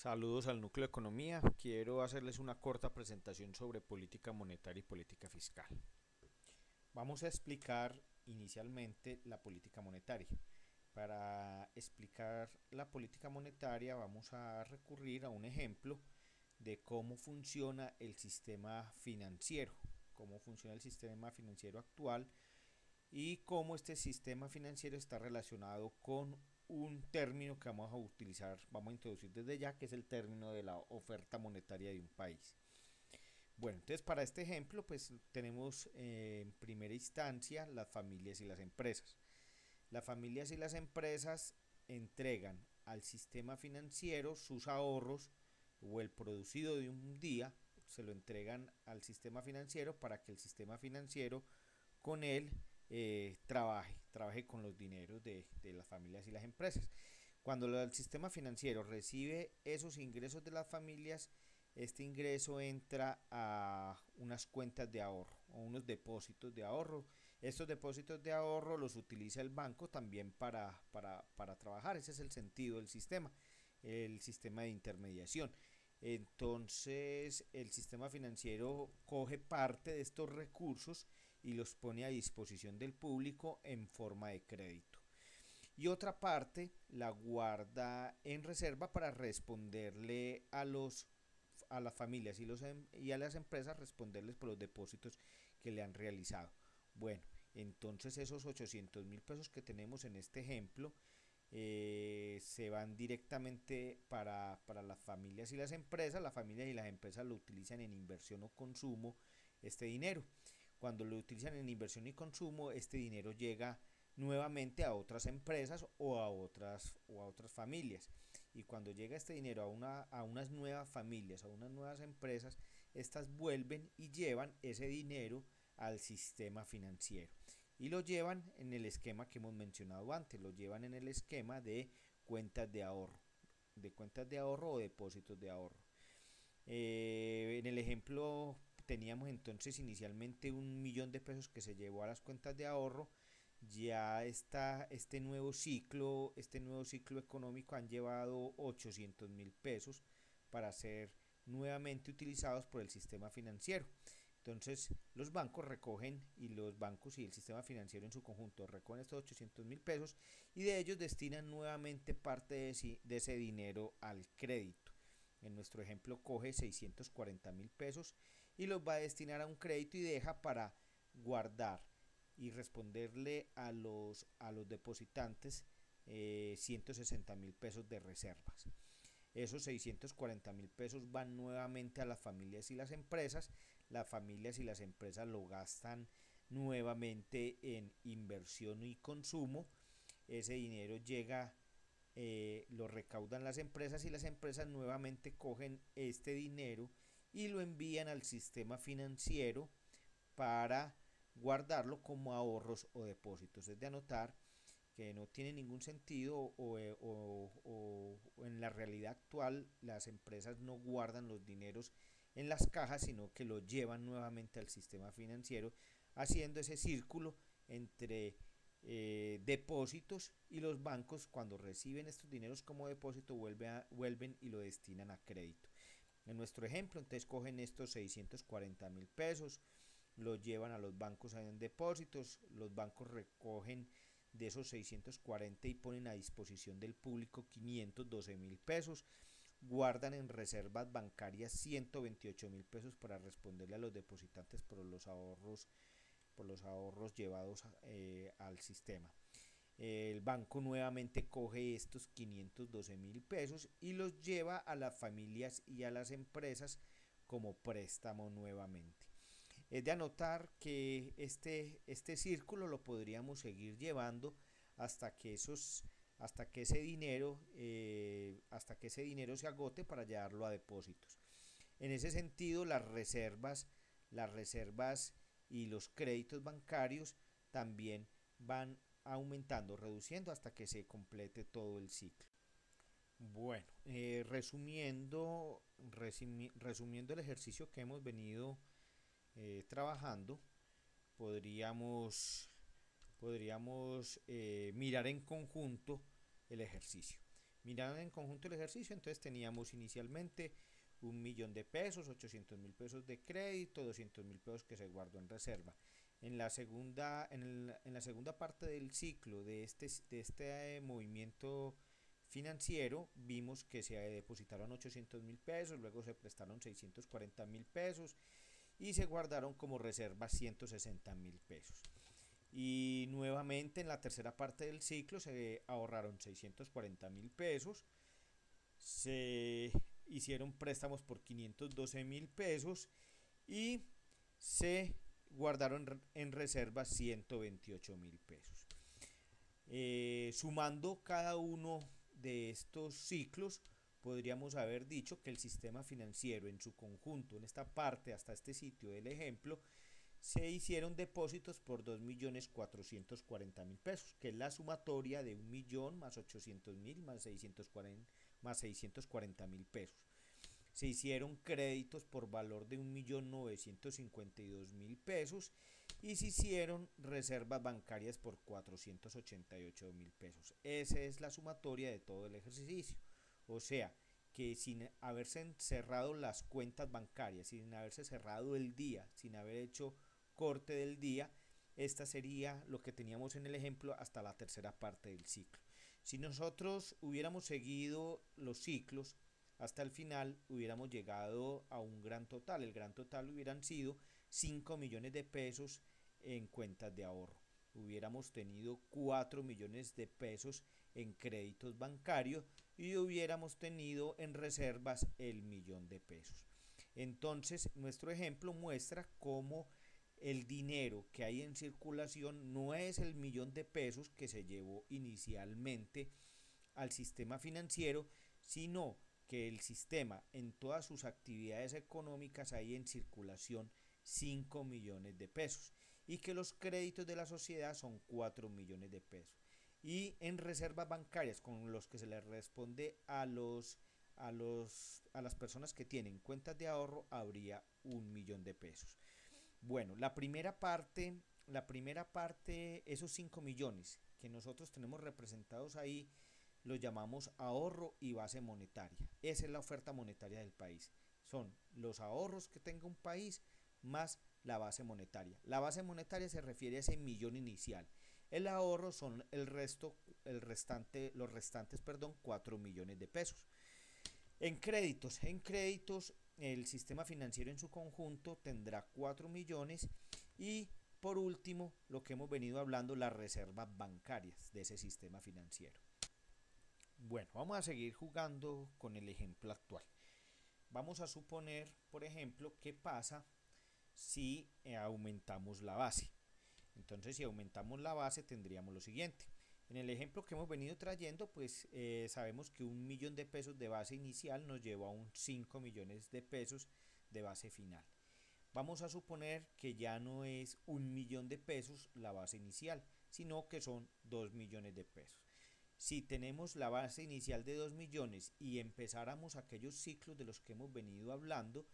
Saludos al Núcleo de Economía. Quiero hacerles una corta presentación sobre política monetaria y política fiscal. Vamos a explicar inicialmente la política monetaria. Para explicar la política monetaria vamos a recurrir a un ejemplo de cómo funciona el sistema financiero, actual y cómo este sistema financiero está relacionado con un término que vamos a introducir desde ya, que es el término de la oferta monetaria de un país. Bueno, entonces para este ejemplo, pues tenemos en primera instancia las familias y las empresas. Las familias y las empresas entregan al sistema financiero sus ahorros o el producido de un día, se lo entregan al sistema financiero para que el sistema financiero con él trabaje con los dineros de las familias y las empresas. Cuando el sistema financiero recibe esos ingresos de las familias, este ingreso entra a unas cuentas de ahorro o unos depósitos de ahorro. Estos depósitos de ahorro los utiliza el banco también para trabajar. Ese es el sentido del sistema, el sistema de intermediación. Entonces el sistema financiero coge parte de estos recursos y los pone a disposición del público en forma de crédito. Y otra parte la guarda en reserva para responderle a las familias y a las empresas, responderles por los depósitos que le han realizado. Bueno, entonces esos 800.000 pesos que tenemos en este ejemplo se van directamente para las familias y las empresas. Las familias y las empresas lo utilizan en inversión o consumo, este dinero. Cuando lo utilizan en inversión y consumo, este dinero llega nuevamente a otras empresas o a otras familias. Y cuando llega este dinero a unas nuevas familias, a unas nuevas empresas, estas vuelven y llevan ese dinero al sistema financiero y lo llevan en el esquema que hemos mencionado antes, lo llevan en el esquema de cuentas de ahorro, o depósitos de ahorro. En el ejemplo teníamos entonces inicialmente 1.000.000 de pesos que se llevó a las cuentas de ahorro. Ya está este nuevo ciclo económico, han llevado 800.000 pesos para ser nuevamente utilizados por el sistema financiero. Entonces los bancos recogen, y los bancos y el sistema financiero en su conjunto recogen estos 800.000 pesos y de ellos destinan nuevamente parte de ese dinero al crédito. En nuestro ejemplo coge 640.000 pesos y los va a destinar a un crédito y deja para guardar y responderle a los depositantes 160.000 pesos de reservas. Esos 640.000 pesos van nuevamente a las familias y las empresas. Las familias y las empresas lo gastan nuevamente en inversión y consumo. Ese dinero llega, lo recaudan las empresas y las empresas nuevamente cogen este dinero y lo envían al sistema financiero para guardarlo como ahorros o depósitos. Es de anotar que no tiene ningún sentido o en la realidad actual las empresas no guardan los dineros en las cajas, sino que lo llevan nuevamente al sistema financiero, haciendo ese círculo entre depósitos, y los bancos cuando reciben estos dineros como depósito vuelven y lo destinan a crédito. En nuestro ejemplo, entonces cogen estos 640.000 pesos, los llevan a los bancos en depósitos, los bancos recogen de esos 640 y ponen a disposición del público 512.000 pesos, guardan en reservas bancarias 128.000 pesos para responderle a los depositantes por los ahorros llevados al sistema. El banco nuevamente coge estos 512.000 pesos y los lleva a las familias y a las empresas como préstamo nuevamente. Es de anotar que este círculo lo podríamos seguir llevando hasta que ese dinero se agote para llevarlo a depósitos. En ese sentido, las reservas y los créditos bancarios también van aumentando, reduciendo hasta que se complete todo el ciclo. Bueno, resumiendo el ejercicio que hemos venido trabajando, podríamos mirar en conjunto el ejercicio. Miraron en conjunto el ejercicio, entonces teníamos inicialmente 1.000.000 de pesos, 800.000 pesos de crédito, 200.000 pesos que se guardó en reserva. En la segunda parte del ciclo de este movimiento financiero, vimos que se depositaron 800.000 pesos, luego se prestaron 640.000 pesos y se guardaron como reserva 160.000 pesos. Y nuevamente en la tercera parte del ciclo se ahorraron 640.000 pesos, se hicieron préstamos por 512.000 pesos y se guardaron en reserva 128.000 pesos. Sumando cada uno de estos ciclos, podríamos haber dicho que el sistema financiero en su conjunto, en esta parte hasta este sitio del ejemplo, se hicieron depósitos por 2.440.000 pesos, que es la sumatoria de 1.000.000 más 800.000 más 640.000 pesos. Se hicieron créditos por valor de 1.952.000 pesos y se hicieron reservas bancarias por 488.000 pesos. Esa es la sumatoria de todo el ejercicio. O sea, que sin haberse cerrado las cuentas bancarias, sin haberse cerrado el día, sin haber hecho corte del día, esta sería lo que teníamos en el ejemplo hasta la tercera parte del ciclo. Si nosotros hubiéramos seguido los ciclos hasta el final, hubiéramos llegado a un gran total. El gran total hubieran sido 5 millones de pesos en cuentas de ahorro. Hubiéramos tenido 4 millones de pesos en créditos bancarios y hubiéramos tenido en reservas el 1.000.000 de pesos. Entonces, nuestro ejemplo muestra cómo el dinero que hay en circulación no es el 1.000.000 de pesos que se llevó inicialmente al sistema financiero, sino que el sistema en todas sus actividades económicas hay en circulación 5 millones de pesos y que los créditos de la sociedad son 4 millones de pesos. Y en reservas bancarias con los que se les responde a las personas que tienen cuentas de ahorro habría 1.000.000 de pesos. Bueno, la primera parte, esos 5 millones que nosotros tenemos representados ahí, los llamamos ahorro y base monetaria. Esa es la oferta monetaria del país. Son los ahorros que tenga un país más la base monetaria. La base monetaria se refiere a ese millón inicial. El ahorro son los restantes 4 millones de pesos. En créditos, el sistema financiero en su conjunto tendrá 4 millones y por último, lo que hemos venido hablando, las reservas bancarias de ese sistema financiero. Bueno, vamos a seguir jugando con el ejemplo actual. Vamos a suponer, por ejemplo, qué pasa si aumentamos la base. Entonces, si aumentamos la base, tendríamos lo siguiente. En el ejemplo que hemos venido trayendo, pues sabemos que 1.000.000 de pesos de base inicial nos lleva a un 5 millones de pesos de base final. Vamos a suponer que ya no es 1.000.000 de pesos la base inicial, sino que son 2 millones de pesos. Si tenemos la base inicial de 2 millones y empezáramos aquellos ciclos de los que hemos venido hablando,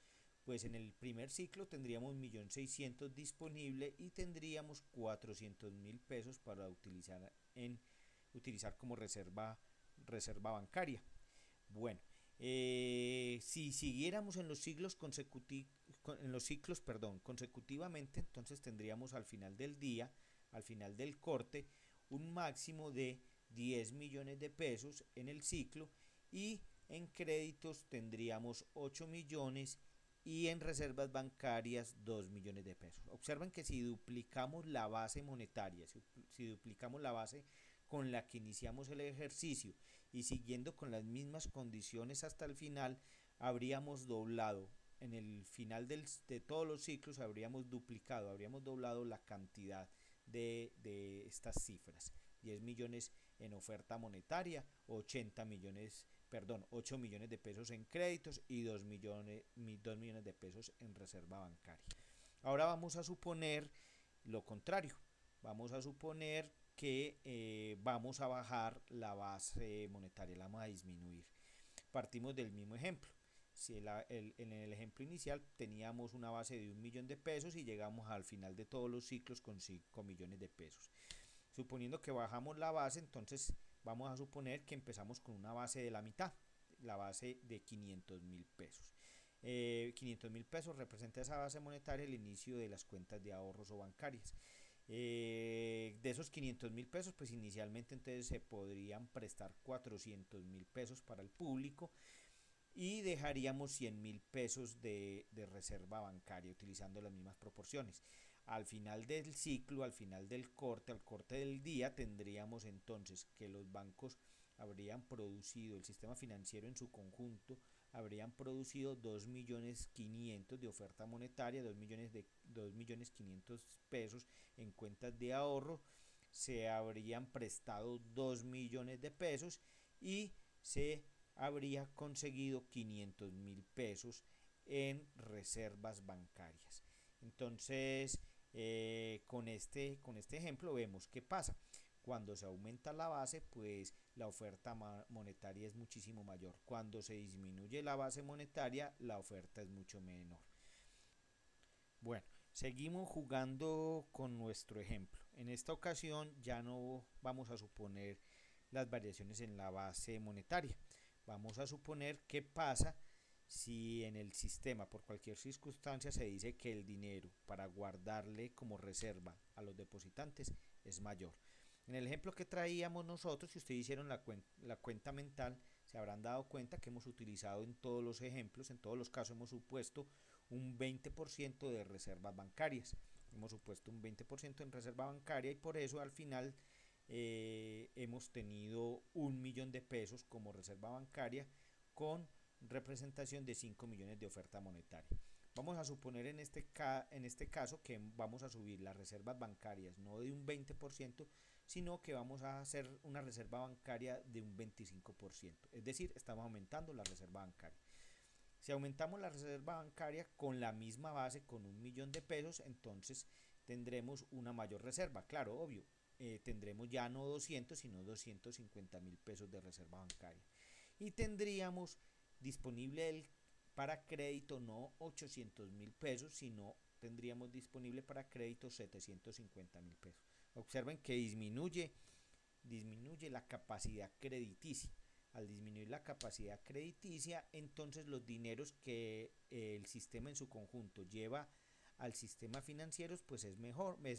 pues en el primer ciclo tendríamos 1.600.000 disponible y tendríamos 400.000 pesos para utilizar como reserva bancaria. Bueno, si siguiéramos en los ciclos consecutivamente, entonces tendríamos al final del día, al final del corte, un máximo de 10 millones de pesos en el ciclo y en créditos tendríamos 8 millones y en reservas bancarias 2 millones de pesos. Observen que si duplicamos la base monetaria, si duplicamos la base con la que iniciamos el ejercicio y siguiendo con las mismas condiciones hasta el final, habríamos doblado en el final de todos los ciclos, habríamos doblado la cantidad de estas cifras. 10 millones en oferta monetaria, 8 millones de pesos en créditos y 2 millones de pesos en reserva bancaria. Ahora vamos a suponer lo contrario. Vamos a suponer que vamos a bajar la base monetaria, la vamos a disminuir. Partimos del mismo ejemplo. Si en el ejemplo inicial teníamos una base de 1.000.000 de pesos y llegamos al final de todos los ciclos con 5 millones de pesos. Suponiendo que bajamos la base, entonces Vamos a suponer que empezamos con una base de la mitad, la base de 500.000 pesos. 500.000 pesos representa esa base monetaria el inicio de las cuentas de ahorros o bancarias. De esos 500.000 pesos, pues inicialmente entonces se podrían prestar 400.000 pesos para el público y dejaríamos 100.000 pesos de reserva bancaria utilizando las mismas proporciones. Al final del ciclo, al final del corte, al corte del día, tendríamos entonces que los bancos habrían producido, el sistema financiero en su conjunto, habrían producido 2.500.000 de oferta monetaria, 2.500.000 pesos en cuentas de ahorro, se habrían prestado 2 millones de pesos y se habría conseguido 500.000 pesos en reservas bancarias. Entonces, con este ejemplo vemos qué pasa. Cuando se aumenta la base, pues la oferta monetaria es muchísimo mayor. Cuando se disminuye la base monetaria, la oferta es mucho menor. Bueno, seguimos jugando con nuestro ejemplo. En esta ocasión ya no vamos a suponer las variaciones en la base monetaria. Vamos a suponer qué pasa si en el sistema por cualquier circunstancia se dice que el dinero para guardarle como reserva a los depositantes es mayor. En el ejemplo que traíamos nosotros, si ustedes hicieron la cuenta mental, se habrán dado cuenta que hemos utilizado en todos los ejemplos, en todos los casos hemos supuesto un 20% de reservas bancarias. Hemos supuesto un 20% en reserva bancaria y por eso al final hemos tenido 1.000.000 de pesos como reserva bancaria con representación de 5 millones de oferta monetaria. Vamos a suponer en este caso que vamos a subir las reservas bancarias no de un 20%, sino que vamos a hacer una reserva bancaria de un 25%. Es decir, estamos aumentando la reserva bancaria. Si aumentamos la reserva bancaria con la misma base, con 1.000.000 de pesos, entonces tendremos una mayor reserva. Claro, obvio, tendremos ya no 200, sino 250.000 pesos de reserva bancaria. Y tendríamos disponible para crédito no 800.000 pesos, sino tendríamos disponible para crédito 750.000 pesos. Observen que disminuye la capacidad crediticia. Al disminuir la capacidad crediticia, entonces los dineros que el sistema en su conjunto lleva al sistema financiero pues es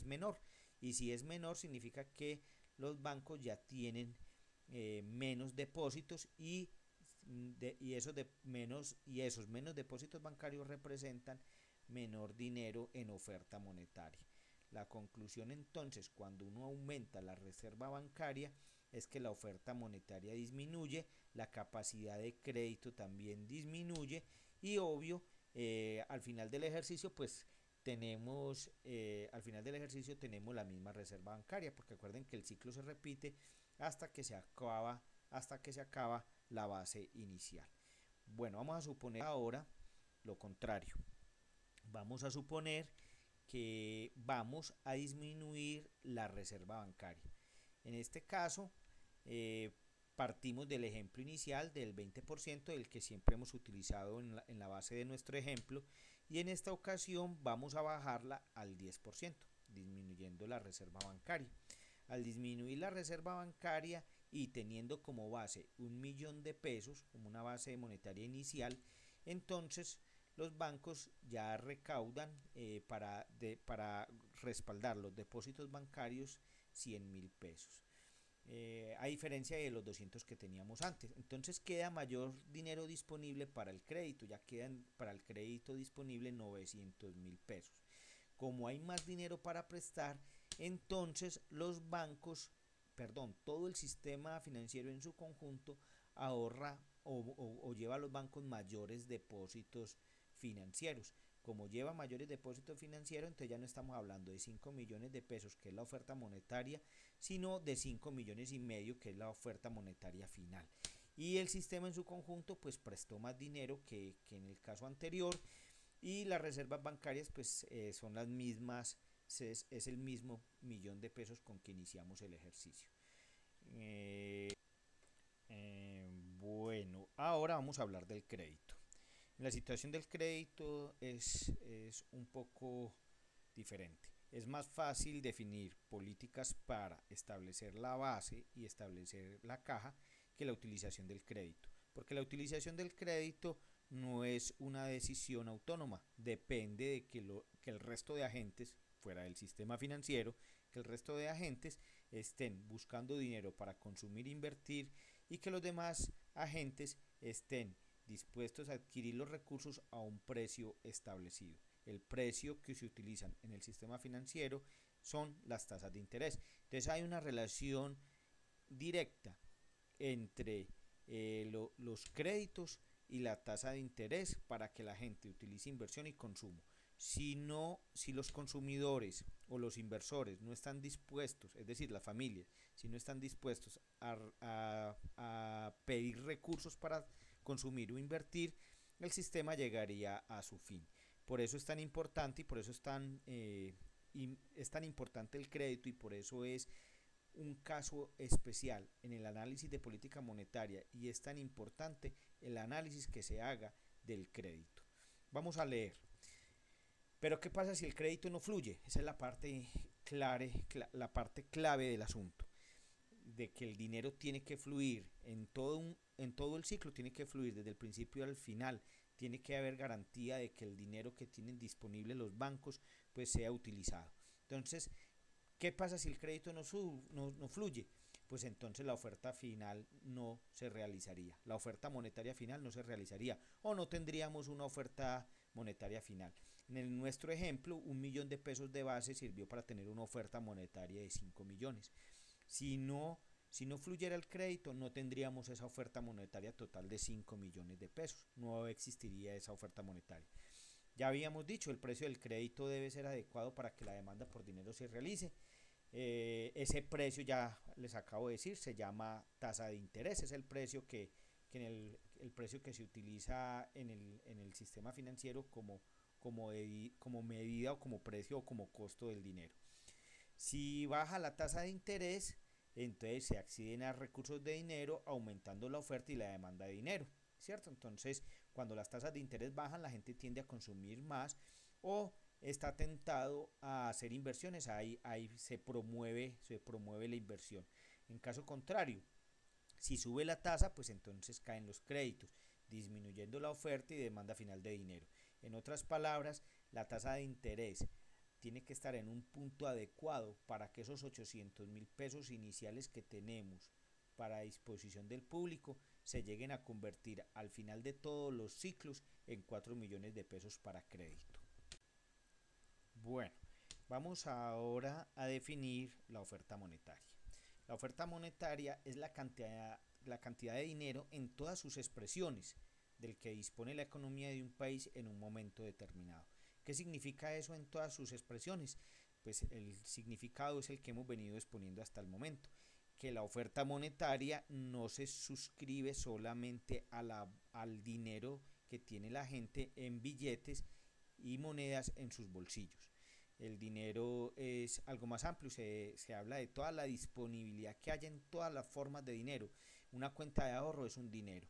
menor. Y si es menor significa que los bancos ya tienen menos depósitos y esos menos depósitos bancarios representan menor dinero en oferta monetaria. La conclusión entonces, cuando uno aumenta la reserva bancaria, es que la oferta monetaria disminuye, la capacidad de crédito también disminuye y obvio, al final del ejercicio pues tenemos la misma reserva bancaria, porque recuerden que el ciclo se repite hasta que se acaba la base inicial. Bueno, vamos a suponer ahora lo contrario. Vamos a suponer que vamos a disminuir la reserva bancaria. En este caso, partimos del ejemplo inicial del 20%, del que siempre hemos utilizado en la base de nuestro ejemplo, y en esta ocasión vamos a bajarla al 10%, disminuyendo la reserva bancaria. Al disminuir la reserva bancaria y teniendo como base 1.000.000 de pesos, como una base monetaria inicial, entonces los bancos ya recaudan para respaldar los depósitos bancarios 100.000 pesos. A diferencia de los 200 que teníamos antes. Entonces queda mayor dinero disponible para el crédito, ya quedan para el crédito disponible 900.000 pesos. Como hay más dinero para prestar, entonces los bancos, todo el sistema financiero en su conjunto ahorra o lleva a los bancos mayores depósitos financieros. Como lleva mayores depósitos financieros, entonces ya no estamos hablando de 5 millones de pesos, que es la oferta monetaria, sino de 5,5 millones, que es la oferta monetaria final. Y el sistema en su conjunto pues prestó más dinero que en el caso anterior, y las reservas bancarias pues son las mismas, es el mismo millón de pesos con que iniciamos el ejercicio. Bueno, ahora vamos a hablar del crédito. La situación del crédito es un poco diferente. es más fácil definir políticas para establecer la base y establecer la caja que la utilización del crédito, porque la utilización del crédito no es una decisión autónoma, depende de que el resto de agentes fuera del sistema financiero, que el resto de agentes estén buscando dinero para consumir e invertir y que los demás agentes estén dispuestos a adquirir los recursos a un precio establecido. El precio que se utilizan en el sistema financiero son las tasas de interés. Entonces hay una relación directa entre los créditos y la tasa de interés para que la gente utilice inversión y consumo. Si los consumidores o los inversores no están dispuestos, es decir, las familias, si no están dispuestos a pedir recursos para consumir o invertir, el sistema llegaría a su fin. Por eso es tan importante y por eso es tan importante el crédito y por eso es un caso especial en el análisis de política monetaria y es tan importante el análisis que se haga del crédito. Vamos a leer. Pero ¿qué pasa si el crédito no fluye? Esa es la parte clave del asunto, de que el dinero tiene que fluir en todo el ciclo, tiene que fluir desde el principio al final, tiene que haber garantía de que el dinero que tienen disponible los bancos pues sea utilizado. Entonces, ¿qué pasa si el crédito no fluye? Pues entonces la oferta final no se realizaría, la oferta monetaria final no se realizaría o no tendríamos una oferta monetaria final. En nuestro ejemplo, 1.000.000 de pesos de base sirvió para tener una oferta monetaria de 5 millones. Si no fluyera el crédito, no tendríamos esa oferta monetaria total de 5 millones de pesos, no existiría esa oferta monetaria. Ya habíamos dicho, el precio del crédito debe ser adecuado para que la demanda por dinero se realice. Ese precio, ya les acabo de decir, se llama tasa de interés, es el precio el precio que se utiliza en el sistema financiero como medida o como precio o como costo del dinero. Si baja la tasa de interés, entonces se acceden a recursos de dinero aumentando la oferta y la demanda de dinero, ¿cierto? Entonces, cuando las tasas de interés bajan, la gente tiende a consumir más o está tentado a hacer inversiones, ahí se promueve la inversión. En caso contrario, si sube la tasa, pues entonces caen los créditos, disminuyendo la oferta y demanda final de dinero. En otras palabras, la tasa de interés tiene que estar en un punto adecuado para que esos 800.000 pesos iniciales que tenemos para disposición del público se lleguen a convertir al final de todos los ciclos en 4 millones de pesos para crédito. Bueno, vamos ahora a definir la oferta monetaria. La oferta monetaria es la cantidad de dinero en todas sus expresiones del que dispone la economía de un país en un momento determinado. ¿Qué significa eso en todas sus expresiones? Pues el significado es el que hemos venido exponiendo hasta el momento, que la oferta monetaria no se suscribe solamente al dinero que tiene la gente en billetes y monedas en sus bolsillos. El dinero es algo más amplio, se habla de toda la disponibilidad que haya en todas las formas de dinero. Una cuenta de ahorro es un dinero.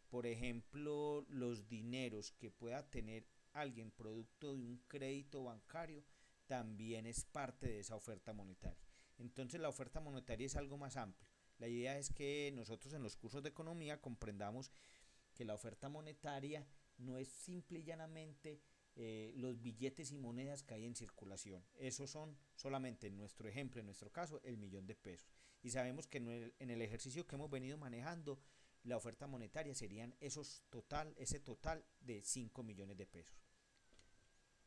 Por ejemplo, los dineros que pueda tener alguien producto de un crédito bancario también es parte de esa oferta monetaria. Entonces la oferta monetaria es algo más amplio. La idea es que nosotros en los cursos de economía comprendamos que la oferta monetaria no es simple y llanamente los billetes y monedas que hay en circulación. Esos son solamente, en nuestro ejemplo, en nuestro caso, el 1.000.000 de pesos. Y sabemos que en el ejercicio que hemos venido manejando, la oferta monetaria serían ese total de 5 millones de pesos.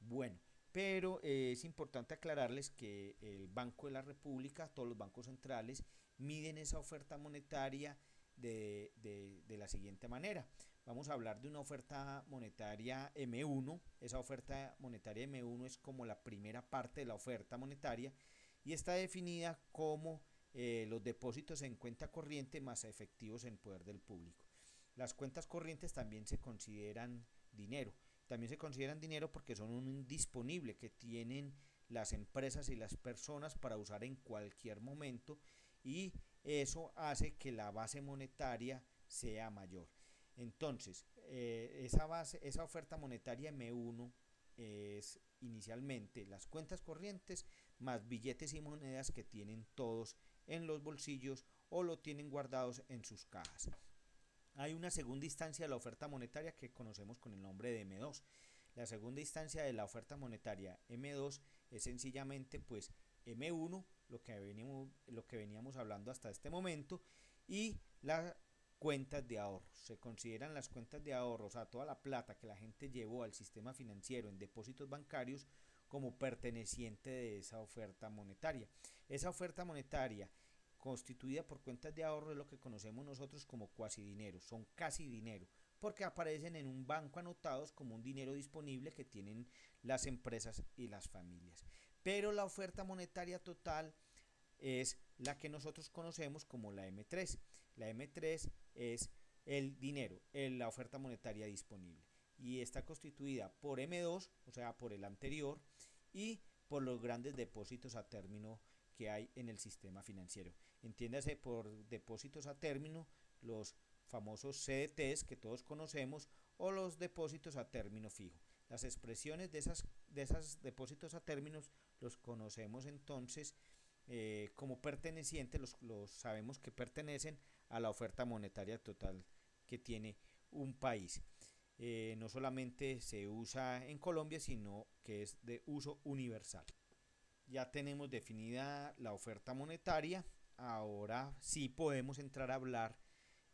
Bueno, pero es importante aclararles que el Banco de la República, todos los bancos centrales, miden esa oferta monetaria de la siguiente manera. Vamos a hablar de una oferta monetaria M1. Esa oferta monetaria M1 es como la primera parte de la oferta monetaria y está definida como los depósitos en cuenta corriente más efectivos en poder del público. Las cuentas corrientes también se consideran dinero. También se consideran dinero porque son un disponible que tienen las empresas y las personas para usar en cualquier momento y eso hace que la base monetaria sea mayor. Entonces, esa oferta monetaria M1 es inicialmente las cuentas corrientes más billetes y monedas que tienen todos en los bolsillos o lo tienen guardados en sus cajas. Hay una segunda instancia de la oferta monetaria que conocemos con el nombre de M2. La segunda instancia de la oferta monetaria M2 es sencillamente pues M1, lo que veníamos hablando hasta este momento, y las cuentas de ahorros. Se consideran las cuentas de ahorros, o sea, toda la plata que la gente llevó al sistema financiero en depósitos bancarios como perteneciente de esa oferta monetaria. Esa oferta monetaria constituida por cuentas de ahorro es lo que conocemos nosotros como cuasi dinero, son casi dinero, porque aparecen en un banco anotados como un dinero disponible que tienen las empresas y las familias. Pero la oferta monetaria total es la que nosotros conocemos como la M3. La M3 es el dinero, la oferta monetaria disponible, y está constituida por M2, o sea, por el anterior, y por los grandes depósitos a término que hay en el sistema financiero. Entiéndase por depósitos a término los famosos CDTs que todos conocemos o los depósitos a término fijo. Las expresiones de esas depósitos a términos los conocemos entonces como pertenecientes, los sabemos que pertenecen a la oferta monetaria total que tiene un país. No solamente se usa en Colombia, sino que es de uso universal. Ya tenemos definida la oferta monetaria, ahora sí podemos entrar a hablar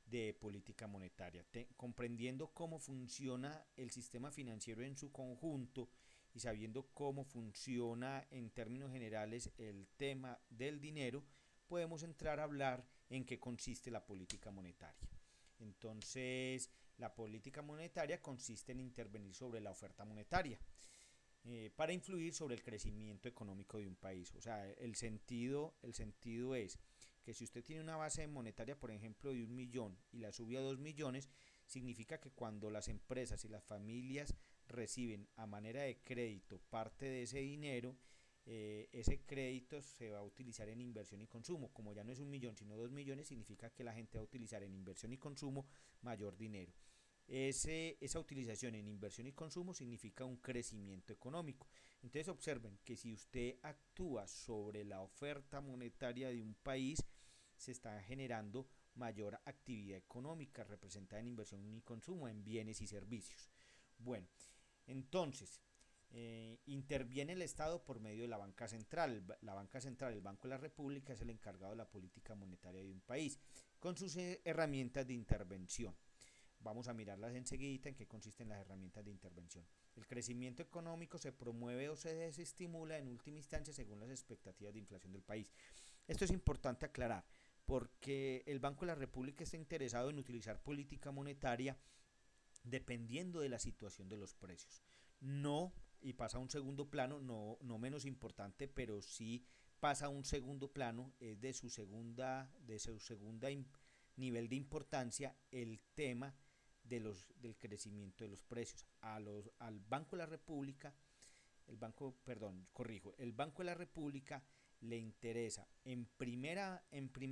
de política monetaria, comprendiendo cómo funciona el sistema financiero en su conjunto y sabiendo cómo funciona en términos generales el tema del dinero, podemos entrar a hablar en qué consiste la política monetaria. Entonces, la política monetaria consiste en intervenir sobre la oferta monetaria para influir sobre el crecimiento económico de un país. O sea, el sentido es que si usted tiene una base monetaria, por ejemplo, de 1.000.000 y la sube a 2.000.000, significa que cuando las empresas y las familias reciben a manera de crédito parte de ese dinero, ese crédito se va a utilizar en inversión y consumo. Como ya no es 1.000.000 sino 2.000.000, significa que la gente va a utilizar en inversión y consumo mayor dinero. Esa utilización en inversión y consumo significa un crecimiento económico. Entonces observen que si usted actúa sobre la oferta monetaria de un país, se está generando mayor actividad económica representada en inversión y consumo, en bienes y servicios. Bueno, entonces interviene el Estado por medio de la banca central. La banca central, el Banco de la República, es el encargado de la política monetaria de un país, con sus herramientas de intervención. Vamos a mirarlas enseguida en qué consisten las herramientas de intervención. El crecimiento económico se promueve o se desestimula en última instancia según las expectativas de inflación del país. Esto es importante aclarar porque el Banco de la República está interesado en utilizar política monetaria dependiendo de la situación de los precios. No, y pasa a un segundo plano, no menos importante, pero sí pasa a un segundo plano, es de su segunda nivel de importancia el tema del crecimiento de los precios. Al Banco de la República, el Banco de la República le interesa en primera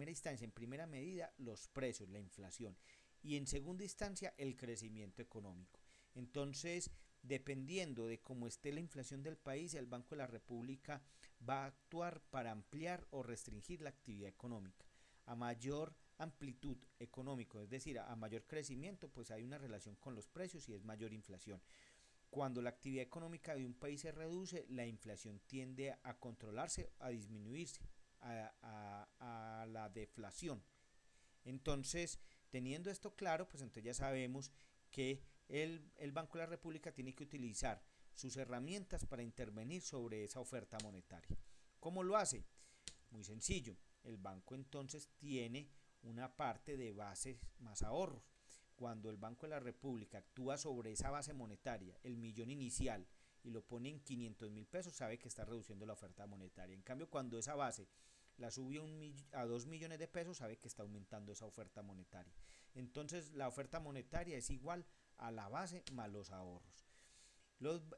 instancia, en primera medida, los precios, la inflación, y en segunda instancia el crecimiento económico. Entonces, dependiendo de cómo esté la inflación del país, el Banco de la República va a actuar para ampliar o restringir la actividad económica. A mayor amplitud económico, es decir, a mayor crecimiento, pues hay una relación con los precios y es mayor inflación. Cuando la actividad económica de un país se reduce, la inflación tiende a controlarse, a disminuirse, a la deflación. Entonces, teniendo esto claro, pues entonces ya sabemos que el Banco de la República tiene que utilizar sus herramientas para intervenir sobre esa oferta monetaria. ¿Cómo lo hace? Muy sencillo. El banco entonces tiene una parte de bases más ahorros. Cuando el Banco de la República actúa sobre esa base monetaria, el millón inicial, y lo pone en 500.000 pesos, sabe que está reduciendo la oferta monetaria. En cambio, cuando esa base la sube a 2 millones de pesos, sabe que está aumentando esa oferta monetaria. Entonces, la oferta monetaria es igual a la base más los ahorros.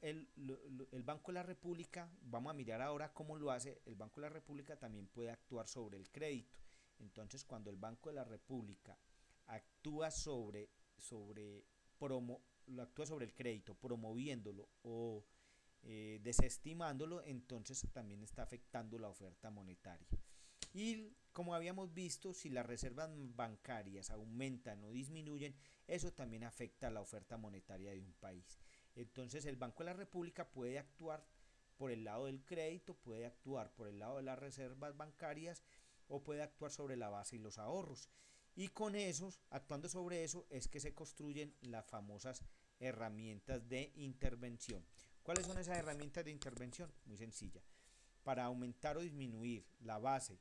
El Banco de la República, vamos a mirar ahora cómo lo hace. El Banco de la República también puede actuar sobre el crédito. Entonces, cuando el Banco de la República actúa actúa sobre el crédito, promoviéndolo o desestimándolo, entonces también está afectando la oferta monetaria. Y como habíamos visto, si las reservas bancarias aumentan o disminuyen, eso también afecta a la oferta monetaria de un país. Entonces el Banco de la República puede actuar por el lado del crédito, puede actuar por el lado de las reservas bancarias o puede actuar sobre la base y los ahorros. Y con esos, actuando sobre eso, es que se construyen las famosas herramientas de intervención. ¿Cuáles son esas herramientas de intervención? Muy sencilla. Para aumentar o disminuir la base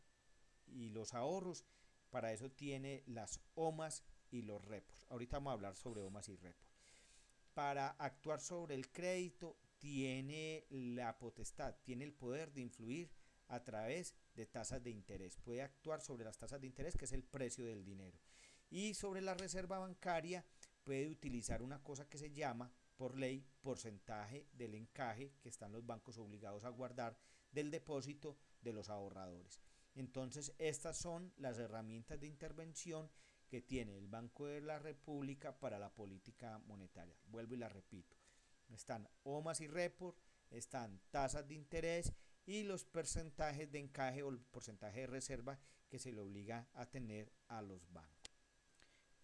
y los ahorros, para eso tiene las OMAs y los repos. Ahorita vamos a hablar sobre OMAs y repos. Para actuar sobre el crédito tiene la potestad, tiene el poder de influir a través de tasas de interés. Puede actuar sobre las tasas de interés, que es el precio del dinero. Y sobre la reserva bancaria puede utilizar una cosa que se llama, por ley, porcentaje del encaje que están los bancos obligados a guardar del depósito de los ahorradores. Entonces, estas son las herramientas de intervención que tiene el Banco de la República para la política monetaria. Vuelvo y la repito. Están OMAs y repos, están tasas de interés y los porcentajes de encaje o el porcentaje de reserva que se le obliga a tener a los bancos.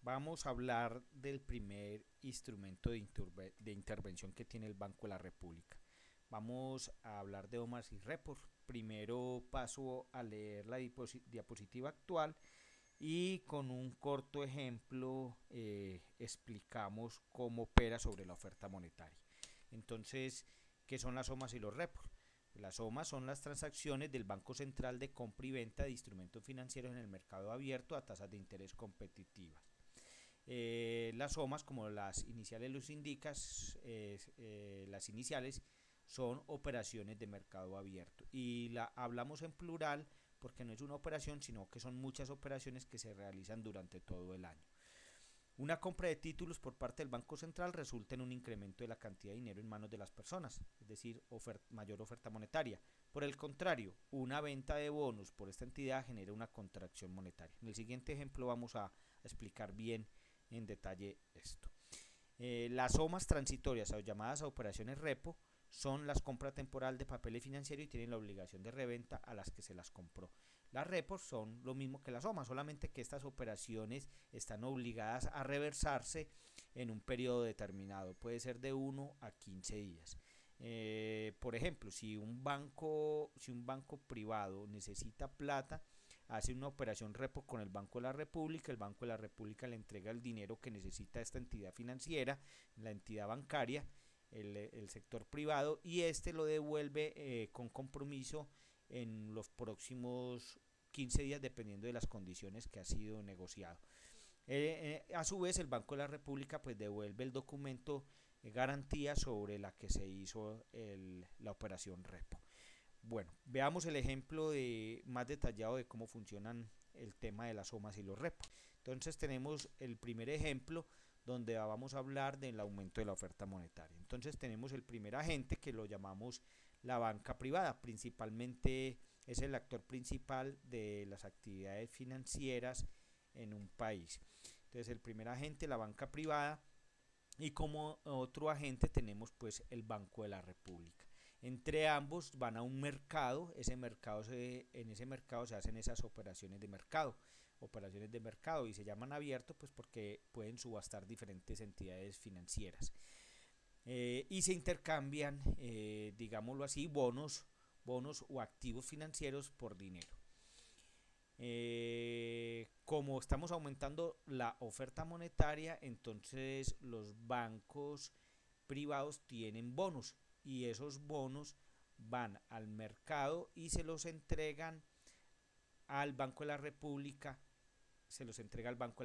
Vamos a hablar del primer instrumento de intervención que tiene el Banco de la República. Vamos a hablar de OMAs y repos. Primero paso a leer la diapositiva actual y con un corto ejemplo explicamos cómo opera sobre la oferta monetaria. Entonces, ¿qué son las OMAs y los repos? Las OMAs son las transacciones del Banco Central de compra y venta de instrumentos financieros en el mercado abierto a tasas de interés competitivas. Las OMAs, como las iniciales los indican, las iniciales son operaciones de mercado abierto y hablamos en plural porque no es una operación, sino que son muchas operaciones que se realizan durante todo el año. Una compra de títulos por parte del Banco Central resulta en un incremento de la cantidad de dinero en manos de las personas, es decir, mayor oferta monetaria. Por el contrario, una venta de bonos por esta entidad genera una contracción monetaria. En el siguiente ejemplo vamos a explicar bien en detalle esto. Las OMAs transitorias o llamadas a operaciones repo son las compras temporal de papeles financieros y tienen la obligación de reventa a las que se las compró. Las repos son lo mismo que las OMAs, solamente que estas operaciones están obligadas a reversarse en un periodo determinado, puede ser de 1 a 15 días. Por ejemplo, si un banco privado necesita plata, hace una operación repo con el Banco de la República, el Banco de la República le entrega el dinero que necesita esta entidad financiera, la entidad bancaria, el sector privado, y este lo devuelve con compromiso en los próximos 15 días dependiendo de las condiciones que ha sido negociado. A su vez el Banco de la República pues devuelve el documento garantía sobre la que se hizo la operación repo. Bueno, veamos el ejemplo más detallado de cómo funcionan el tema de las OMAs y los repos. Entonces tenemos el primer ejemplo donde vamos a hablar del aumento de la oferta monetaria. Entonces tenemos el primer agente que lo llamamos la banca privada, principalmente es el actor principal de las actividades financieras en un país. Entonces el primer agente, la banca privada, y como otro agente tenemos pues el Banco de la República. Entre ambos van a un mercado, en ese mercado se hacen esas operaciones de mercado y se llaman abiertos pues porque pueden subastar diferentes entidades financieras y se intercambian, digámoslo así, bonos o activos financieros por dinero. Como estamos aumentando la oferta monetaria, entonces los bancos privados tienen bonos y esos bonos van al mercado y se los entregan al Banco de la República, o sea, el Banco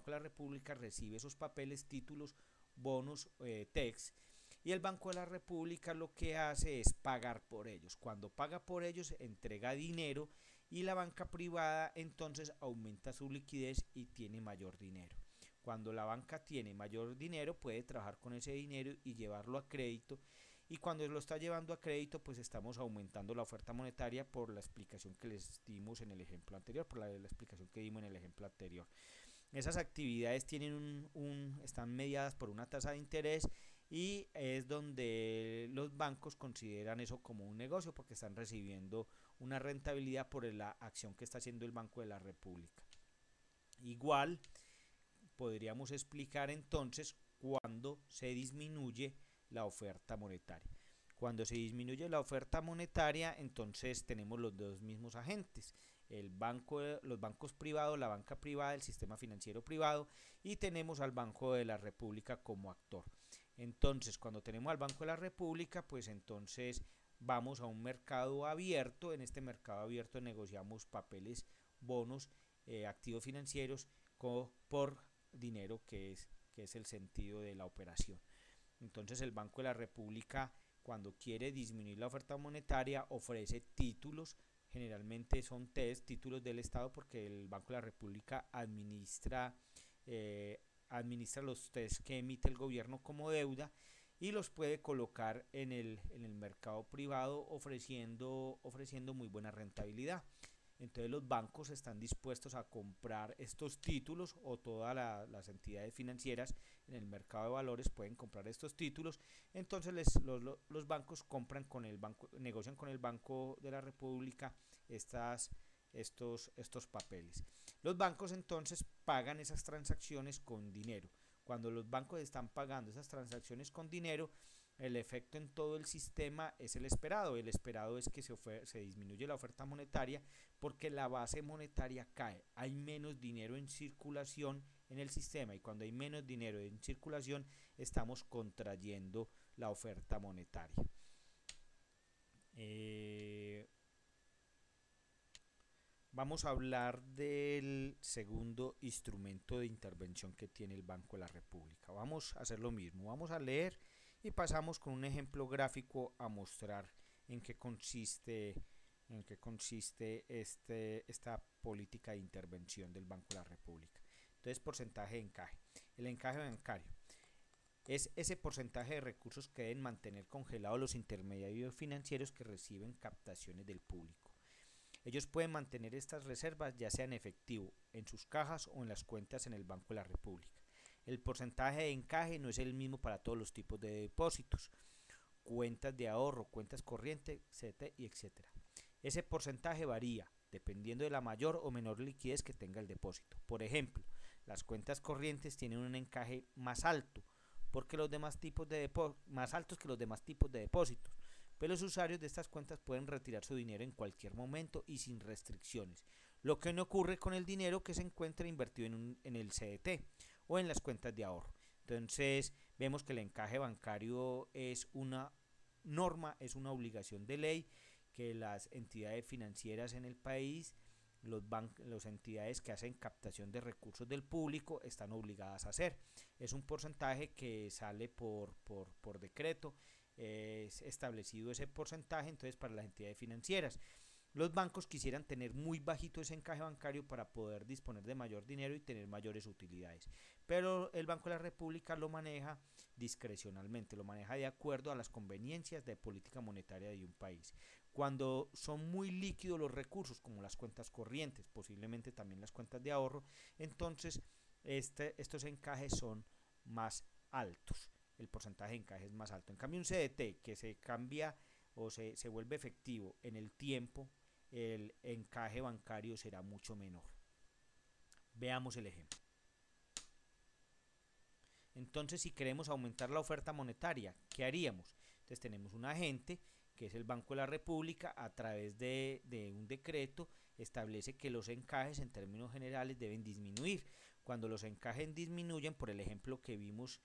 de la República recibe esos papeles, títulos, bonos, TECs, y el Banco de la República lo que hace es pagar por ellos. Cuando paga por ellos, entrega dinero y la banca privada entonces aumenta su liquidez y tiene mayor dinero. Cuando la banca tiene mayor dinero, puede trabajar con ese dinero y llevarlo a crédito, y cuando lo está llevando a crédito, pues estamos aumentando la oferta monetaria por la explicación que les dimos en el ejemplo anterior, Esas actividades tienen están mediadas por una tasa de interés y es donde los bancos consideran eso como un negocio porque están recibiendo una rentabilidad por la acción que está haciendo el Banco de la República. Igual podríamos explicar entonces cuando se disminuye la oferta monetaria. Cuando se disminuye la oferta monetaria, entonces tenemos los dos mismos agentes, los bancos privados, la banca privada, el sistema financiero privado, y tenemos al Banco de la República como actor. Entonces, cuando tenemos al Banco de la República, pues entonces vamos a un mercado abierto. En este mercado abierto negociamos papeles, bonos, activos financieros por dinero, que es el sentido de la operación. Entonces el Banco de la República, cuando quiere disminuir la oferta monetaria, ofrece títulos, generalmente son títulos del Estado, porque el Banco de la República administra los TES que emite el gobierno como deuda y los puede colocar en el mercado privado ofreciendo muy buena rentabilidad. Entonces los bancos están dispuestos a comprar estos títulos, o todas las entidades financieras en el mercado de valores pueden comprar estos títulos. Entonces los bancos negocian con el Banco de la República estos papeles. Los bancos entonces pagan esas transacciones con dinero. Cuando los bancos están pagando esas transacciones con dinero, el efecto en todo el sistema es el esperado. El esperado es que se disminuye la oferta monetaria porque la base monetaria cae. Hay menos dinero en circulación en el sistema, y cuando hay menos dinero en circulación estamos contrayendo la oferta monetaria. Vamos a hablar del segundo instrumento de intervención que tiene el Banco de la República. Vamos a hacer lo mismo, vamos a leer y pasamos con un ejemplo gráfico a mostrar en qué consiste esta política de intervención del Banco de la República. Entonces, porcentaje de encaje. El encaje bancario es ese porcentaje de recursos que deben mantener congelados los intermediarios financieros que reciben captaciones del público. Ellos pueden mantener estas reservas ya sea en efectivo, en sus cajas o en las cuentas en el Banco de la República. El porcentaje de encaje no es el mismo para todos los tipos de depósitos, cuentas de ahorro, cuentas corrientes, etc. Ese porcentaje varía dependiendo de la mayor o menor liquidez que tenga el depósito. Por ejemplo, las cuentas corrientes tienen un encaje más alto porque los demás tipos de más altos que los demás tipos de depósitos, pero los usuarios de estas cuentas pueden retirar su dinero en cualquier momento y sin restricciones, lo que no ocurre con el dinero que se encuentra invertido en el CDT o en las cuentas de ahorro. Entonces vemos que el encaje bancario es una norma, es una obligación de ley que las entidades financieras en el país, las entidades que hacen captación de recursos del público, están obligadas a hacer. Es un porcentaje que sale por decreto, es establecido ese porcentaje. Entonces, para las entidades financieras, los bancos quisieran tener muy bajito ese encaje bancario para poder disponer de mayor dinero y tener mayores utilidades, pero el Banco de la República lo maneja discrecionalmente, lo maneja de acuerdo a las conveniencias de política monetaria de un país. Cuando son muy líquidos los recursos, como las cuentas corrientes, posiblemente también las cuentas de ahorro, entonces estos encajes son más altos, el porcentaje de encaje es más alto. En cambio, un CDT que se cambia o se vuelve efectivo en el tiempo, el encaje bancario será mucho menor. Veamos el ejemplo. Entonces, si queremos aumentar la oferta monetaria, ¿qué haríamos? Entonces tenemos un agente que es el Banco de la República. A través de un decreto establece que los encajes en términos generales deben disminuir. Cuando los encajes disminuyen, por el ejemplo que vimos,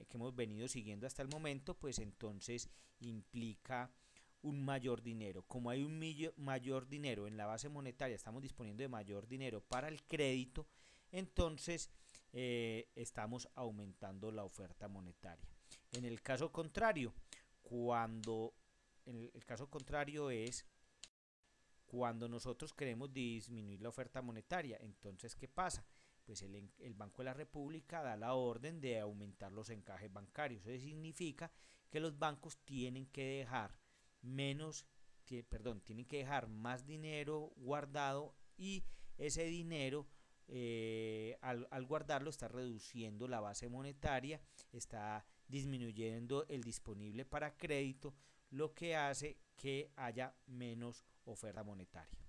que hemos venido siguiendo hasta el momento, pues entonces implica un mayor dinero. Como hay un mayor dinero en la base monetaria, estamos disponiendo de mayor dinero para el crédito, entonces estamos aumentando la oferta monetaria. En el caso contrario, es cuando nosotros queremos disminuir la oferta monetaria. Entonces, ¿qué pasa? Pues el Banco de la República da la orden de aumentar los encajes bancarios. Eso significa que los bancos tienen que dejar tienen que dejar más dinero guardado, y ese dinero al guardarlo está reduciendo la base monetaria, está disminuyendo el disponible para crédito, lo que hace que haya menos oferta monetaria.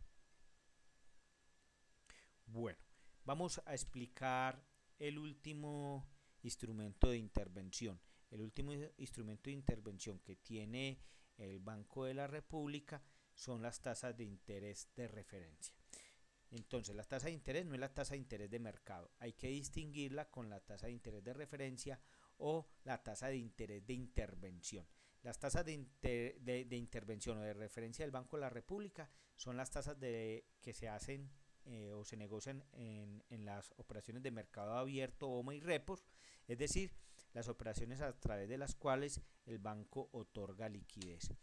Bueno, vamos a explicar el último instrumento de intervención. El último instrumento de intervención que tiene el Banco de la República son las tasas de interés de referencia. Entonces, la tasa de interés no es la tasa de interés de mercado, hay que distinguirla con la tasa de interés de referencia o la tasa de interés de intervención. Las tasas de intervención o de referencia del Banco de la República son las tasas que se hacen o se negocian en las operaciones de mercado abierto o MyRepos, es decir, las operaciones a través de las cuales el banco otorga liquidez.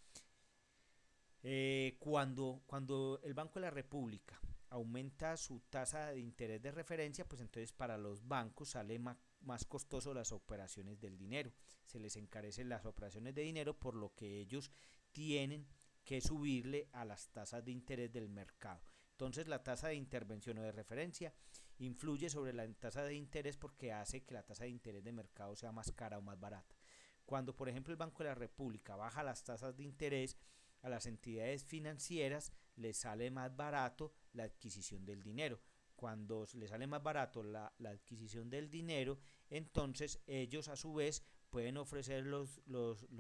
Cuando el Banco de la República aumenta su tasa de interés de referencia, pues entonces para los bancos sale más costoso las operaciones del dinero, se les encarecen las operaciones de dinero, por lo que ellos tienen que subirle a las tasas de interés del mercado. Entonces la tasa de intervención o de referencia influye sobre la tasa de interés porque hace que la tasa de interés de mercado sea más cara o más barata. Cuando por ejemplo el Banco de la República baja las tasas de interés, a las entidades financieras les sale más barato la adquisición del dinero. Cuando les sale más barato la adquisición del dinero, entonces ellos a su vez pueden ofrecer los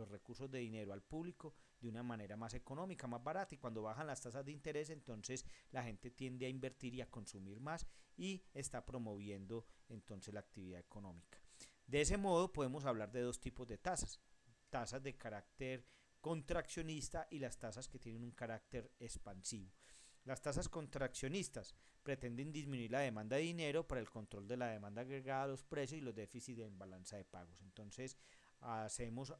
recursos de dinero al público de una manera más económica, más barata, y cuando bajan las tasas de interés, entonces la gente tiende a invertir y a consumir más y está promoviendo entonces la actividad económica. De ese modo podemos hablar de dos tipos de tasas: tasas de carácter contraccionista y las tasas que tienen un carácter expansivo. Las tasas contraccionistas pretenden disminuir la demanda de dinero para el control de la demanda agregada a los precios y los déficits en balanza de pagos. Entonces hacemos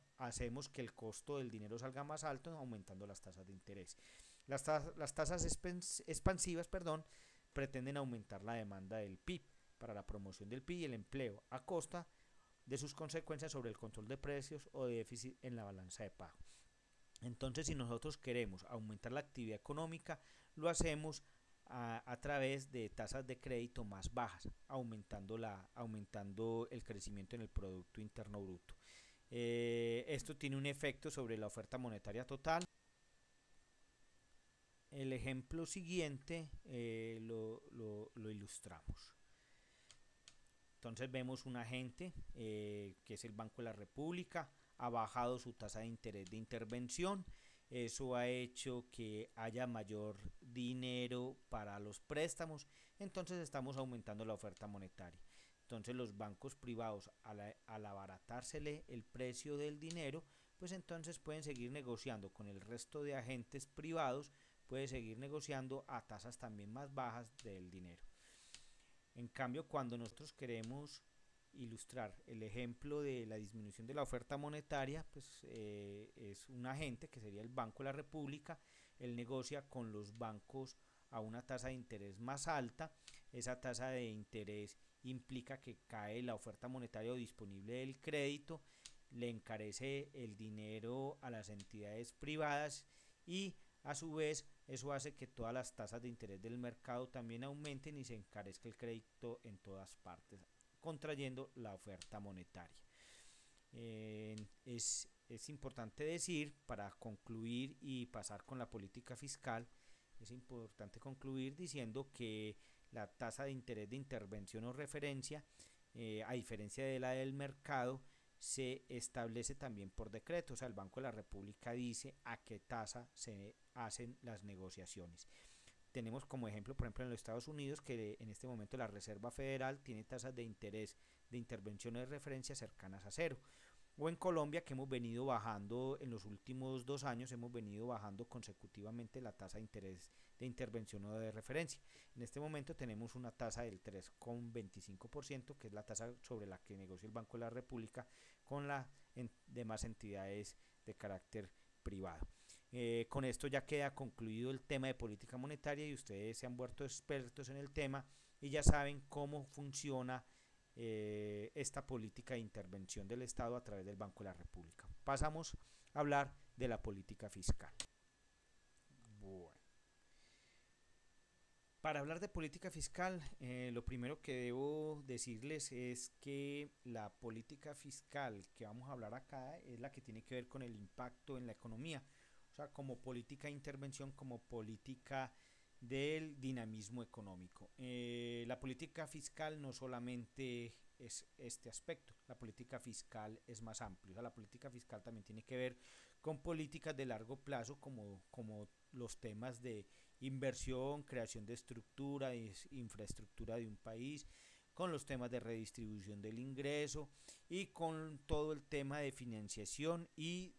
que el costo del dinero salga más alto aumentando las tasas de interés. Las tasas expansivas pretenden aumentar la demanda del PIB para la promoción del PIB y el empleo a costa de sus consecuencias sobre el control de precios o de déficit en la balanza de pago. Entonces, si nosotros queremos aumentar la actividad económica, lo hacemos a través de tasas de crédito más bajas, aumentando el crecimiento en el Producto Interno Bruto. Esto tiene un efecto sobre la oferta monetaria total. El ejemplo siguiente lo ilustramos. Entonces vemos un agente que es el Banco de la República, ha bajado su tasa de interés de intervención. Eso ha hecho que haya mayor dinero para los préstamos, entonces estamos aumentando la oferta monetaria. Entonces los bancos privados, al abaratársele el precio del dinero, pues entonces pueden seguir negociando con el resto de agentes privados, pueden seguir negociando a tasas también más bajas del dinero. En cambio, cuando nosotros queremos ilustrar el ejemplo de la disminución de la oferta monetaria, pues es un agente que sería el Banco de la República. Él negocia con los bancos a una tasa de interés más alta. Esa tasa de interés implica que cae la oferta monetaria o disponible del crédito, le encarece el dinero a las entidades privadas y a su vez eso hace que todas las tasas de interés del mercado también aumenten y se encarezca el crédito en todas partes, contrayendo la oferta monetaria. Es importante decir, para concluir y pasar con la política fiscal, es importante concluir diciendo que la tasa de interés de intervención o referencia, a diferencia de la del mercado, se establece también por decreto. O sea, el Banco de la República dice a qué tasa se hacen las negociaciones. Tenemos como ejemplo, por ejemplo, en los Estados Unidos, que en este momento la Reserva Federal tiene tasas de interés de intervención de referencia cercanas a cero. O en Colombia, que hemos venido bajando en los últimos 2 años, hemos venido bajando consecutivamente la tasa de interés de intervención o de referencia. En este momento tenemos una tasa del 3,25%, que es la tasa sobre la que negocia el Banco de la República con las demás entidades de carácter privado. Con esto ya queda concluido el tema de política monetaria y ustedes se han vuelto expertos en el tema y ya saben cómo funciona esta política de intervención del Estado a través del Banco de la República. Pasamos a hablar de la política fiscal. Bueno. Para hablar de política fiscal, lo primero que debo decirles es que la política fiscal que vamos a hablar acá es la que tiene que ver con el impacto en la economía, o sea, como política de intervención, como política del dinamismo económico. La política fiscal no solamente es este aspecto, la política fiscal es más amplio, o sea, la política fiscal también tiene que ver con políticas de largo plazo como los temas de inversión, creación de estructura, de infraestructura de un país, con los temas de redistribución del ingreso y con todo el tema de financiación y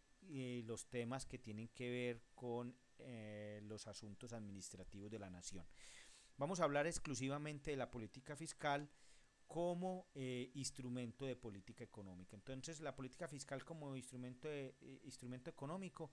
los temas que tienen que ver con los asuntos administrativos de la nación. Vamos a hablar exclusivamente de la política fiscal como instrumento de política económica. Entonces, la política fiscal como instrumento económico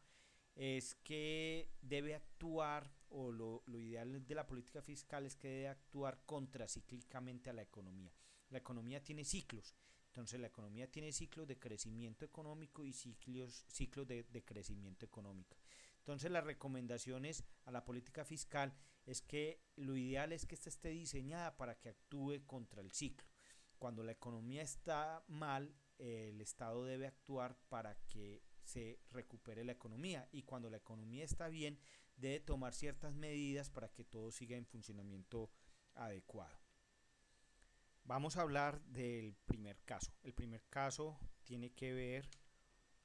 es que debe actuar, o lo ideal de la política fiscal es que debe actuar contracíclicamente a la economía. La economía tiene ciclos, entonces la economía tiene ciclos de crecimiento económico y ciclos de crecimiento económico. Entonces las recomendaciones a la política fiscal es que lo ideal es que esta esté diseñada para que actúe contra el ciclo. Cuando la economía está mal, el Estado debe actuar para que se recupere la economía, y cuando la economía está bien debe tomar ciertas medidas para que todo siga en funcionamiento adecuado. Vamos a hablar del primer caso. El primer caso tiene que ver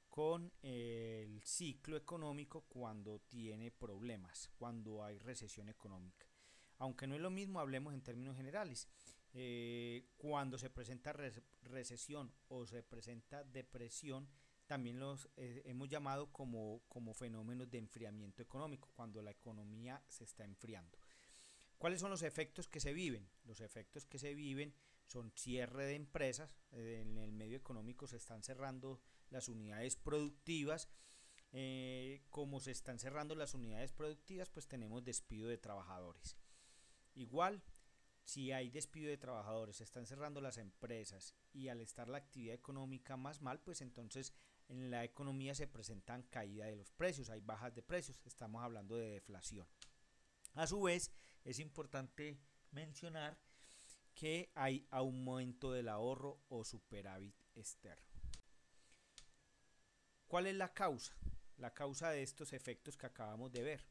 con el ciclo económico cuando tiene problemas, cuando hay recesión económica. Aunque no es lo mismo, hablemos en términos generales. Cuando se presenta recesión o se presenta depresión, también los hemos llamado como fenómenos de enfriamiento económico, cuando la economía se está enfriando. ¿Cuáles son los efectos que se viven? Los efectos que se viven son cierre de empresas, en el medio económico se están cerrando las unidades productivas, como se están cerrando las unidades productivas, pues tenemos despido de trabajadores. Igual, si hay despido de trabajadores, se están cerrando las empresas y al estar la actividad económica más mal, pues entonces en la economía se presentan caída de los precios, hay bajas de precios, estamos hablando de deflación. A su vez, es importante mencionar que hay aumento del ahorro o superávit externo. ¿Cuál es la causa? La causa de estos efectos que acabamos de ver.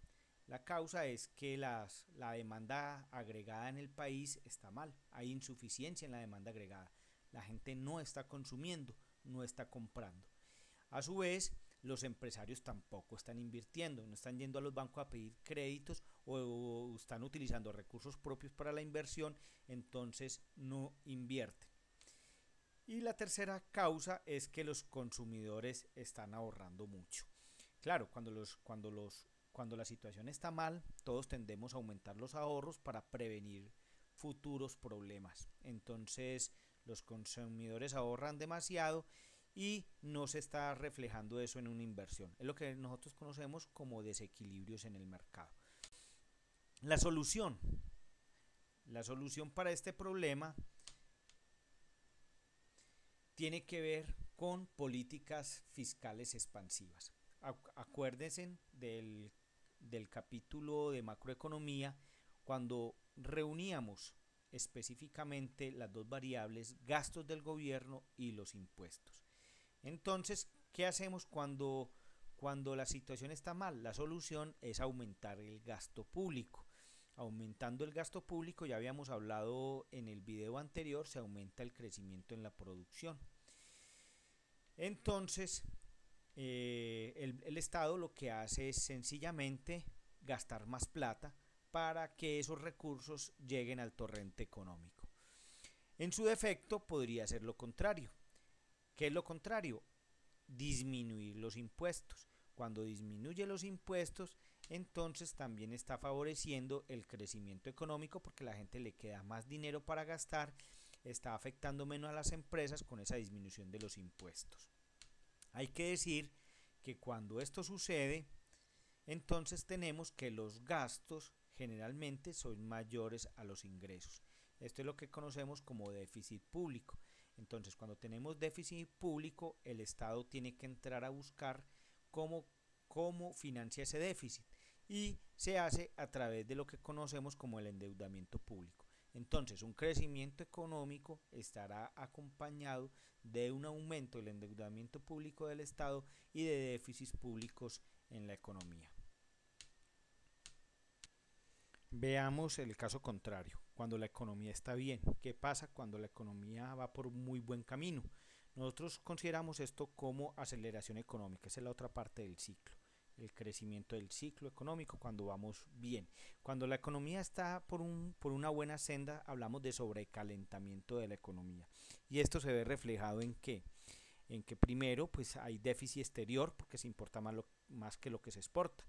La causa es que la demanda agregada en el país está mal, hay insuficiencia en la demanda agregada, la gente no está consumiendo, no está comprando. A su vez, los empresarios tampoco están invirtiendo, no están yendo a los bancos a pedir créditos o están utilizando recursos propios para la inversión, entonces no invierten. Y la tercera causa es que los consumidores están ahorrando mucho. Claro, cuando la situación está mal, todos tendemos a aumentar los ahorros para prevenir futuros problemas. Entonces, los consumidores ahorran demasiado y no se está reflejando eso en una inversión. Es lo que nosotros conocemos como desequilibrios en el mercado. La solución para este problema tiene que ver con políticas fiscales expansivas. Acuérdense del capítulo de macroeconomía cuando reuníamos específicamente las dos variables, gastos del gobierno y los impuestos. Entonces, ¿qué hacemos cuando la situación está mal? La solución es aumentar el gasto público. Aumentando el gasto público, ya habíamos hablado en el video anterior, se aumenta el crecimiento en la producción. Entonces, el Estado lo que hace es sencillamente gastar más plata para que esos recursos lleguen al torrente económico. En su defecto, podría ser lo contrario. ¿Qué es lo contrario? Disminuir los impuestos. Cuando disminuye los impuestos, entonces también está favoreciendo el crecimiento económico porque la gente le queda más dinero para gastar, está afectando menos a las empresas con esa disminución de los impuestos. Hay que decir que cuando esto sucede, entonces tenemos que los gastos generalmente son mayores a los ingresos. Esto es lo que conocemos como déficit público. Entonces, cuando tenemos déficit público, el Estado tiene que entrar a buscar cómo financia ese déficit. y se hace a través de lo que conocemos como el endeudamiento público. Entonces, un crecimiento económico estará acompañado de un aumento del endeudamiento público del Estado y de déficits públicos en la economía. Veamos el caso contrario, cuando la economía está bien. ¿Qué pasa cuando la economía va por un muy buen camino? Nosotros consideramos esto como aceleración económica, esa es la otra parte del ciclo, el crecimiento del ciclo económico cuando vamos bien. Cuando la economía está por una buena senda, hablamos de sobrecalentamiento de la economía. Y esto se ve reflejado en qué? En que primero pues hay déficit exterior porque se importa más que lo que se exporta.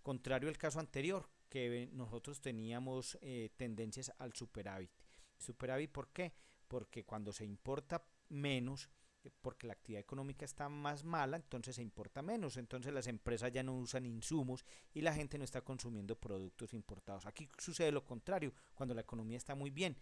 Contrario al caso anterior, que nosotros teníamos tendencias al superávit. ¿Superávit por qué? Porque cuando se importa menos, porque la actividad económica está más mala, entonces se importa menos, entonces las empresas ya no usan insumos y la gente no está consumiendo productos importados. Aquí sucede lo contrario, cuando la economía está muy bien,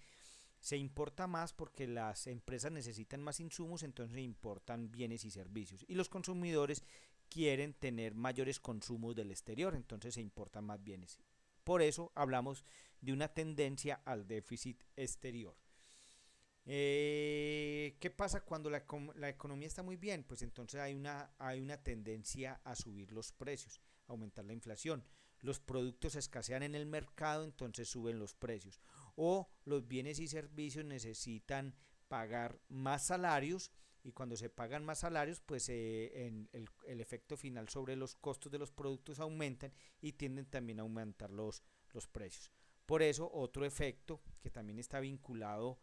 se importa más porque las empresas necesitan más insumos, entonces se importan bienes y servicios y los consumidores quieren tener mayores consumos del exterior, entonces se importan más bienes. Por eso hablamos de una tendencia al déficit exterior. ¿Qué pasa cuando la economía está muy bien? Pues entonces hay una tendencia a subir los precios, a aumentar la inflación. Los productos escasean en el mercado, entonces suben los precios. O los bienes y servicios necesitan pagar más salarios y cuando se pagan más salarios, pues el efecto final sobre los costos de los productos aumentan y tienden también a aumentar los precios. Por eso, otro efecto que también está vinculado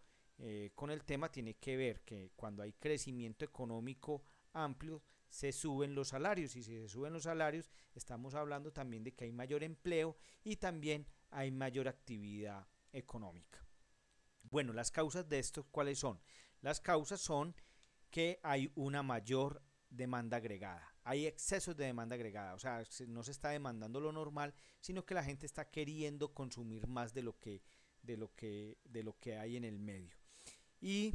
con el tema tiene que ver que cuando hay crecimiento económico amplio se suben los salarios y si se suben los salarios estamos hablando también de que hay mayor empleo y también hay mayor actividad económica. Bueno, las causas de esto, ¿cuáles son? Las causas son que hay una mayor demanda agregada, hay excesos de demanda agregada, o sea, no se está demandando lo normal, sino que la gente está queriendo consumir más de lo que hay en el medio. Y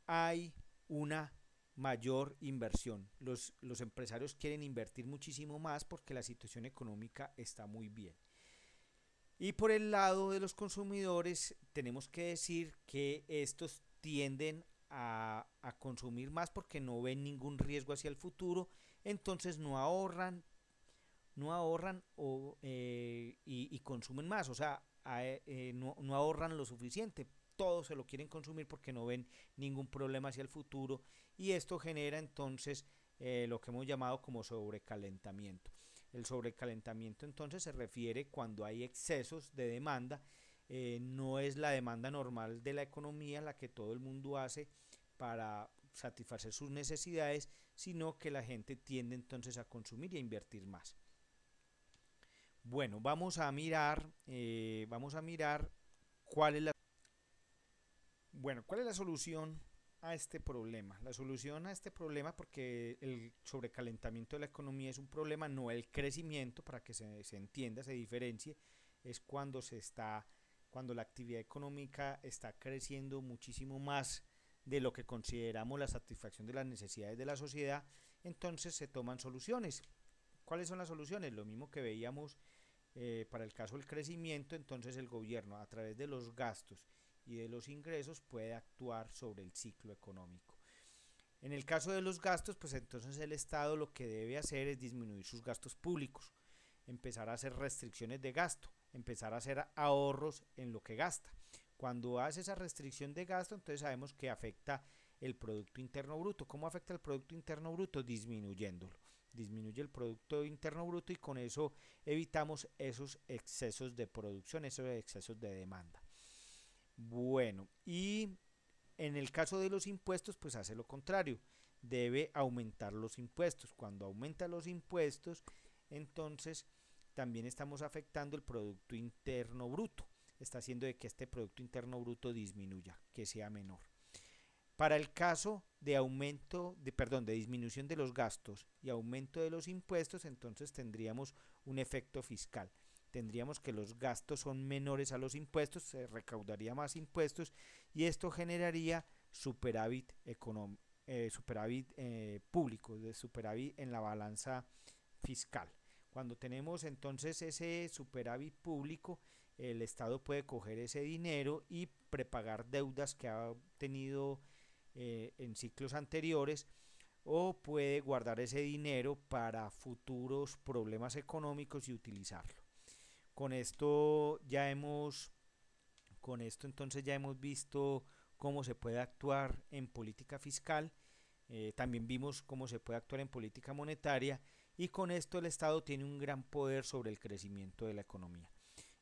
hay una mayor inversión. Los empresarios quieren invertir muchísimo más porque la situación económica está muy bien. Y por el lado de los consumidores tenemos que decir que estos tienden a consumir más porque no ven ningún riesgo hacia el futuro, entonces no ahorran y consumen más, o sea, no ahorran lo suficiente, todo se lo quieren consumir porque no ven ningún problema hacia el futuro y esto genera entonces lo que hemos llamado como sobrecalentamiento. El sobrecalentamiento entonces se refiere cuando hay excesos de demanda, no es la demanda normal de la economía la que todo el mundo hace para satisfacer sus necesidades, sino que la gente tiende entonces a consumir y a invertir más. Bueno, vamos a mirar cuál es cuál es la solución a este problema. La solución a este problema, porque el sobrecalentamiento de la economía es un problema, no el crecimiento, para que se entienda, se diferencie, es cuando la actividad económica está creciendo muchísimo más de lo que consideramos la satisfacción de las necesidades de la sociedad, entonces se toman soluciones. ¿Cuáles son las soluciones? Lo mismo que veíamos para el caso del crecimiento, entonces el gobierno a través de los gastos y de los ingresos puede actuar sobre el ciclo económico. En el caso de los gastos, pues entonces el Estado lo que debe hacer es disminuir sus gastos públicos, empezar a hacer restricciones de gasto, empezar a hacer ahorros en lo que gasta. Cuando hace esa restricción de gasto, entonces sabemos que afecta el Producto Interno Bruto. ¿Cómo afecta el Producto Interno Bruto? Disminuyéndolo. Disminuye el Producto Interno Bruto y con eso evitamos esos excesos de producción, esos excesos de demanda. Bueno, y en el caso de los impuestos, pues hace lo contrario, debe aumentar los impuestos. Cuando aumenta los impuestos, entonces también estamos afectando el Producto Interno Bruto. Está haciendo de que este Producto Interno Bruto disminuya, que sea menor. Para el caso de de disminución de los gastos y aumento de los impuestos, entonces tendríamos un efecto fiscal. Tendríamos que los gastos son menores a los impuestos, se recaudaría más impuestos y esto generaría superávit público, superávit en la balanza fiscal. Cuando tenemos entonces ese superávit público, el Estado puede coger ese dinero y prepagar deudas que ha tenido en ciclos anteriores, o puede guardar ese dinero para futuros problemas económicos y utilizarlo. Con esto ya hemos, con esto entonces ya hemos visto cómo se puede actuar en política fiscal, también vimos cómo se puede actuar en política monetaria, y con esto el Estado tiene un gran poder sobre el crecimiento de la economía.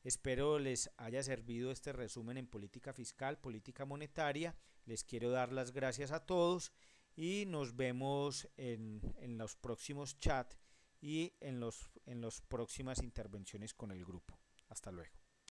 Espero les haya servido este resumen en política fiscal, política monetaria. Les quiero dar las gracias a todos y nos vemos en los próximos chats y en las próximas intervenciones con el grupo. Hasta luego.